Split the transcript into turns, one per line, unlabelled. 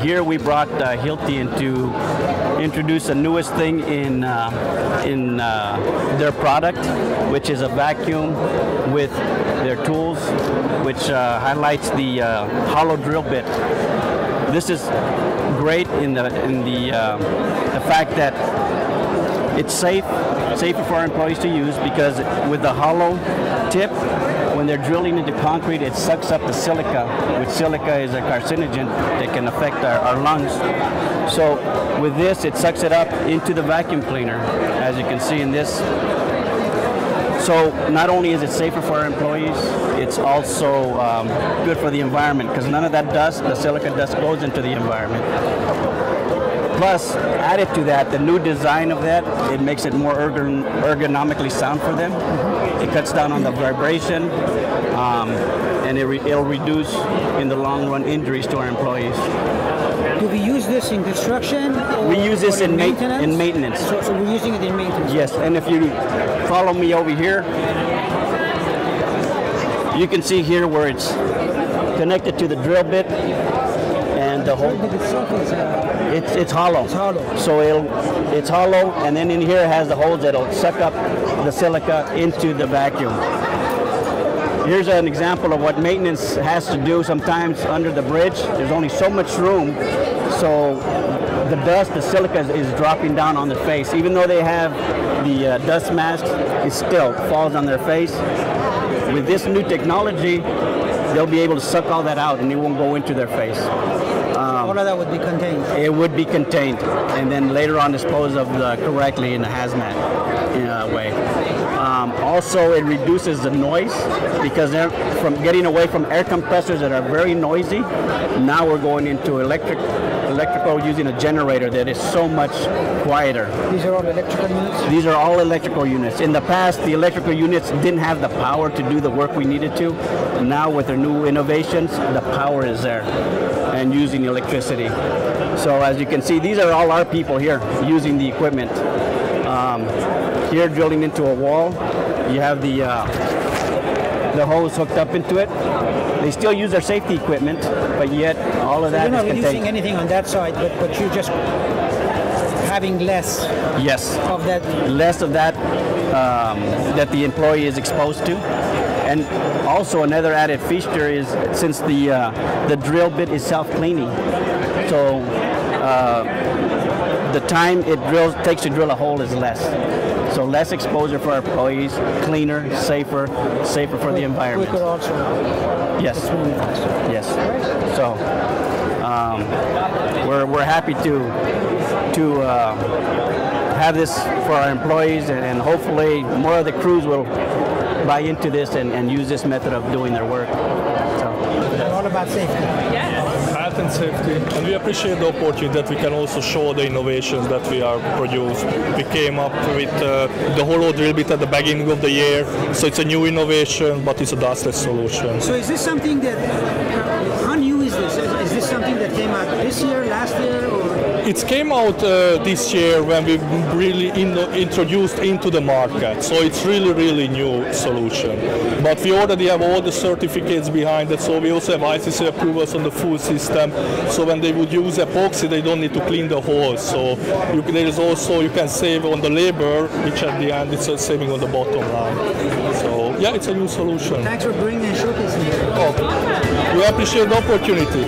here we brought Hilti in to introduce the newest thing in their product, which is a vacuum with their tools, which highlights the hollow drill bit. This is great in the fact that it's safer for our employees to use, because with the hollow tip, when they're drilling into concrete, it sucks up the silica, which silica is a carcinogen that can affect our lungs. So with this, it sucks it up into the vacuum cleaner, as you can see in this. So not only is it safer for our employees, it's also good for the environment, because none of that dust, the silica dust, goes into the environment. Plus, added to that, the new design of that, it makes it more ergonomically sound for them. It cuts down on the vibration, and it'll reduce, in the long run, injuries to our employees.
Do we use this in construction?
We use this in maintenance.
So we're using it in maintenance?
Yes, and if you follow me over here, you can see here where it's connected to the drill bit, and the whole. It's hollow. It's hollow. So it's hollow, and then in here it has the holes that'll suck up the silica into the vacuum. Here's an example of what maintenance has to do. Sometimes under the bridge, there's only so much room, so the dust, the silica is dropping down on their face. Even though they have the dust mask, it still falls on their face. With this new technology, they'll be able to suck all that out, and it won't go into their face.
All of that would be contained? It
would be contained, and then later on disposed of correctly in a hazmat way. Also, it reduces the noise, because they're getting away from air compressors that are very noisy. Now we're going into electrical using a generator that is so much quieter.
These are all electrical units?
These are all electrical units. In the past, the electrical units didn't have the power to do the work we needed to. Now with their new innovations, the power is there, and using electricity. So as you can see, these are all our people here using the equipment. Here, drilling into a wall, you have the hose hooked up into it. They still use their safety equipment, but yet all of that is contained.
You're not reducing anything on that side, but you're just having less.
Yes.
Of that.
Less of that that the employee is exposed to. And also another added feature is, since the drill bit is self-cleaning, so the time it takes to drill a hole is less. So less exposure for our employees, cleaner, safer for the environment.
Quicker also.
Yes. Yes. So we're happy to have this for our employees, and hopefully more of the crews will buy into this and use this method of doing their work. So.
All about safety.
Yes.
Health and safety, and we appreciate the opportunity that we can also show the innovations that we are produced. We came up with the hollow drill bit at the beginning of the year, so it's a new innovation, but it's a dustless solution.
So is this something that, how new is this? Is this something that came out this year, last year, or?
It came out this year when we really introduced into the market, so it's really new solution. But we already have all the certificates behind it, so we also have ICC approvals on the full system. So when they would use epoxy, they don't need to clean the holes. So there is also, you can save on the labor, which at the end it's a saving on the bottom line. So yeah, it's a new solution.
Thanks for bringing and showcasing it.
Oh, we appreciate the opportunity.